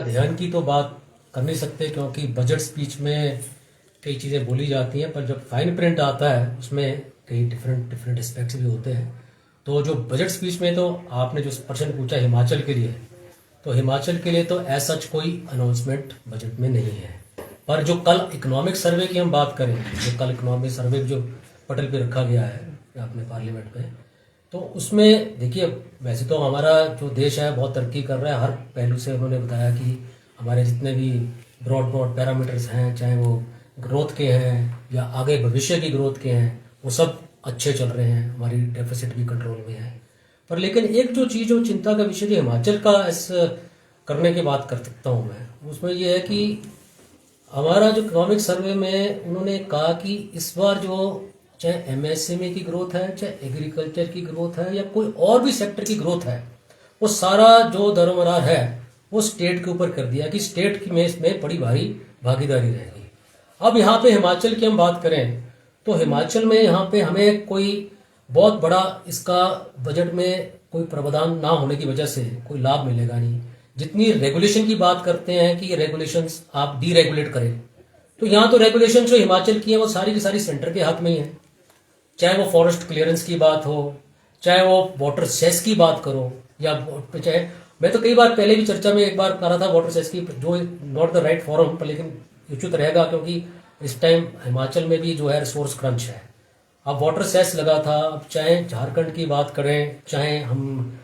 ध्यान की तो बात कर नहीं सकते क्योंकि बजट स्पीच में कई चीज़ें बोली जाती हैं, पर जब फाइन प्रिंट आता है उसमें कई डिफरेंट डिफरेंट एस्पेक्ट्स भी होते हैं। तो जो बजट स्पीच में, तो आपने जो प्रश्न पूछा हिमाचल के लिए, तो हिमाचल के लिए तो एज सच कोई अनाउंसमेंट बजट में नहीं है। पर जो कल इकोनॉमिक सर्वे की हम बात करें, जो कल इकोनॉमिक सर्वे जो पटल पे रखा गया है अपने पार्लियामेंट में, तो उसमें देखिए, वैसे तो हमारा जो देश है बहुत तरक्की कर रहा है हर पहलू से। उन्होंने बताया कि हमारे जितने भी ब्रॉड ब्रॉड पैरामीटर्स हैं, चाहे वो ग्रोथ के हैं या आगे भविष्य की ग्रोथ के हैं, वो सब अच्छे चल रहे हैं। हमारी डेफिसिट भी कंट्रोल में है। पर लेकिन एक जो चीज़ जो चिंता का विषय जो हिमाचल का इस करने की बात कर सकता हूँ मैं, उसमें ये है कि हमारा जो इकोनॉमिक सर्वे में उन्होंने कहा कि इस बार जो चाहे एमएसएमई की ग्रोथ है, चाहे एग्रीकल्चर की ग्रोथ है, या कोई और भी सेक्टर की ग्रोथ है, वो सारा जो दरमदार है वो स्टेट के ऊपर कर दिया कि स्टेट की में इसमें बड़ी भारी भागीदारी रहेगी। अब यहाँ पे हिमाचल की हम बात करें तो हिमाचल में यहाँ पे हमें कोई बहुत बड़ा इसका बजट में कोई प्रावधान ना होने की वजह से कोई लाभ मिलेगा नहीं। जितनी रेगुलेशन की बात करते हैं कि रेगुलेशंस आप डीरेगुलेट करें, तो यहाँ तो रेगुलेशन जो हिमाचल की है वो सारी की सारी सेंटर के हाथ में ही है। चाहे वो फॉरेस्ट क्लियरेंस की बात हो, चाहे वो वाटर सेस की बात करो, या चाहे, मैं तो कई बार पहले भी चर्चा में एक बार कर रहा था वाटर सेस की, जो नॉट द राइट फॉरम पर लेकिन उचित रहेगा क्योंकि इस टाइम हिमाचल में भी जो है रिसोर्स क्रंच है। अब वाटर सेस लगा था, अब चाहे झारखंड की बात करें, चाहे हम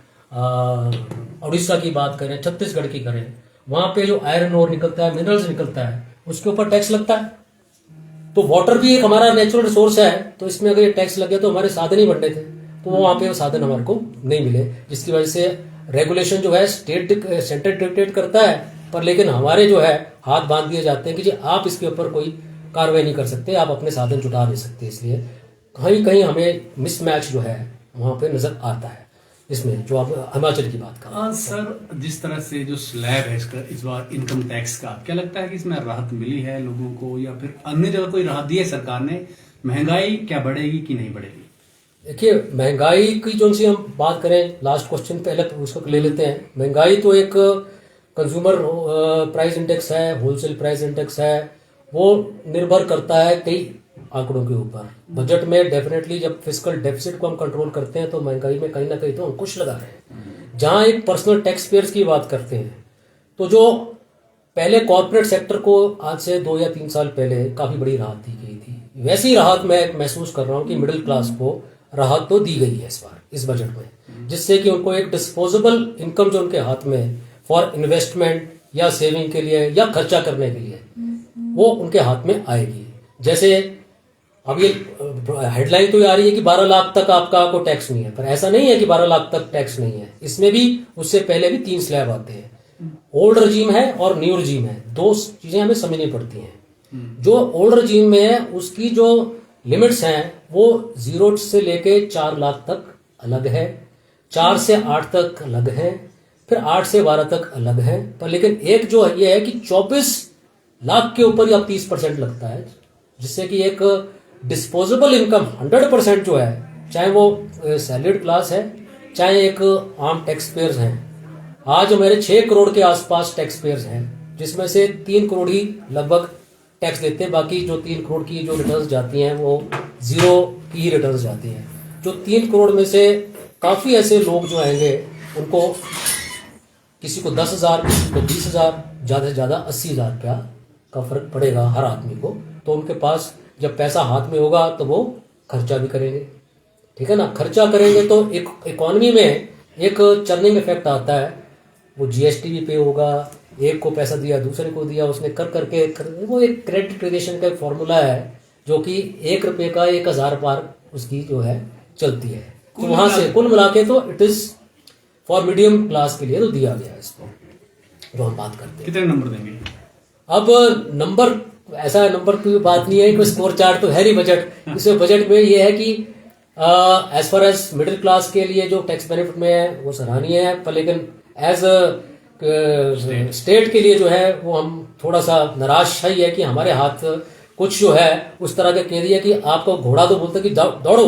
उड़ीसा की बात करें, छत्तीसगढ़ की करें, वहां पे जो आयरन ओर निकलता है, मिनरल्स निकलता है, उसके ऊपर टैक्स लगता है। तो वाटर भी एक हमारा नेचुरल रिसोर्स है, तो इसमें अगर ये टैक्स लगे तो हमारे साधन ही बढ़ने थे, तो वहां पे वो साधन हमारे को नहीं मिले, जिसकी वजह से रेगुलेशन जो है स्टेट सेंटर डिक्टेट करता है, पर लेकिन हमारे जो है हाथ बांध दिए जाते हैं कि जी आप इसके ऊपर कोई कार्रवाई नहीं कर सकते, आप अपने साधन जुटा नहीं सकते। इसलिए कहीं कहीं हमें मिसमैच जो है वहां पे नजर आता है। इसमें जो आप हिमाचल की बात कर सर, जिस तरह से जो स्लैब है इसका इस बार इनकम टैक्स का, क्या लगता है कि इसमें राहत मिली है लोगों को, या फिर अन्य जगह कोई राहत दी है सरकार ने? महंगाई क्या बढ़ेगी कि नहीं बढ़ेगी? देखिए, महंगाई की जो सी हम बात करें, लास्ट क्वेश्चन पहले उसको ले लेते हैं। महंगाई तो एक कंज्यूमर प्राइस इंडेक्स है, होलसेल प्राइस इंडेक्स है, वो निर्भर करता है कई आंकड़ों के ऊपर। बजट में डेफिनेटली जब फिस्कल डेफिसिट को हम कंट्रोल करते हैं तो महंगाई में कहीं ना कहीं तो अंकुश लगा रहे हैं। जहां एक पर्सनल टैक्स पेयर्स की बात करते हैं, तो जो पहले कॉर्पोरेट सेक्टर को आज से 2 या 3 साल पहले काफी बड़ी राहत दी गई थी, वैसी राहत मैं महसूस कर रहा हूं कि मिडिल क्लास को राहत तो दी गई है इस बार इस बजट में, जिससे कि उनको एक डिस्पोजेबल इनकम जो उनके हाथ में फॉर इन्वेस्टमेंट या सेविंग के लिए या खर्चा करने के लिए वो उनके हाथ में आएगी। जैसे अब ये हेडलाइन तो ये आ रही है कि 12 लाख तक आपका को टैक्स नहीं है, पर ऐसा नहीं है कि 12 लाख तक टैक्स नहीं है। इसमें भी उससे पहले भी 3 स्लैब आते हैं। ओल्ड रजीम है और न्यू रजीम है, 2 चीजें हमें समझनी पड़ती हैं। जो ओल्ड रजीम में है उसकी जो लिमिट्स हैं वो 0 से लेके 4 लाख तक अलग है, 4 से 8 तक अलग है, फिर 8 से 12 तक अलग है। पर लेकिन एक जो ये है कि 24 लाख के ऊपर ही अब 30% लगता है, जिससे कि एक डिस्पोजेबल इनकम 100% जो है, चाहे वो सैलरीड क्लास है, चाहे एक आम टैक्स पेयर्स हैं। आज हमारे 6 करोड़ के आसपास टैक्स पेयर्स हैं, जिसमें से 3 करोड़ ही लगभग टैक्स देते हैं। बाकी जो 3 करोड़ की जो रिटर्न्स जाती हैं वो 0 की ही रिटर्न्स जाती हैं। जो 3 करोड़ में से काफी ऐसे लोग जो आएंगे, उनको किसी को 10,000, किसी को 20,000, ज्यादा से ज्यादा 80,000 रुपया का फर्क पड़ेगा हर आदमी को। तो उनके पास जब पैसा हाथ में होगा तो वो खर्चा भी करेंगे, ठीक है ना। खर्चा करेंगे तो एक इकोनॉमी में एक चर्निंग इफेक्ट आता है। वो जीएसटी भी पे होगा, एक को पैसा दिया दूसरे को दिया, उसने कर करके वो एक क्रेडिट क्रिएशन का एक फॉर्मूला है जो कि 1 रुपये का 1,000 पार उसकी जो है चलती है। तो वहां से कुल मिला के तो it is for medium class के लिए तो दिया गया है इसको, जो हम बात करते हैं। कितने नंबर देंगे? अब नंबर, ऐसा नंबर की बात नहीं है, कोई स्कोर चार्ट तो है नहीं बजट। इसमें बजट में ये है कि as far as middle class के लिए जो टैक्स बेनिफिट में है वो सराहनीय है, पर लेकिन एज स्टेट के लिए जो है वो हम थोड़ा सा निराश है कि हमारे हाथ कुछ जो है उस तरह के कह दिया कि आपको घोड़ा तो बोलते कि दौड़ो,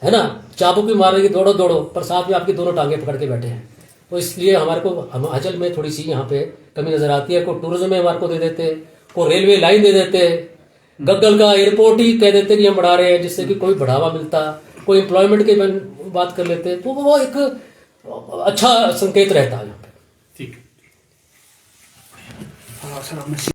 है ना, चाबुक भी मार रही दौड़ो दौड़ो, पर साथ में आपकी दोनों टांगे पकड़ के बैठे हैं। तो इसलिए हमारे को हिमाचल में थोड़ी सी यहाँ पे कमी नजर आती है। को टूरिज्म में हमारे को दे देते, को रेलवे लाइन दे देते, गग्गल का एयरपोर्ट ही कह देते कि हम बढ़ा रहे हैं, जिससे कि कोई बढ़ावा मिलता, कोई एम्प्लॉयमेंट की बात कर लेते, तो वो एक अच्छा संकेत रहता है यहाँ पे। ठीक है। सर, आपने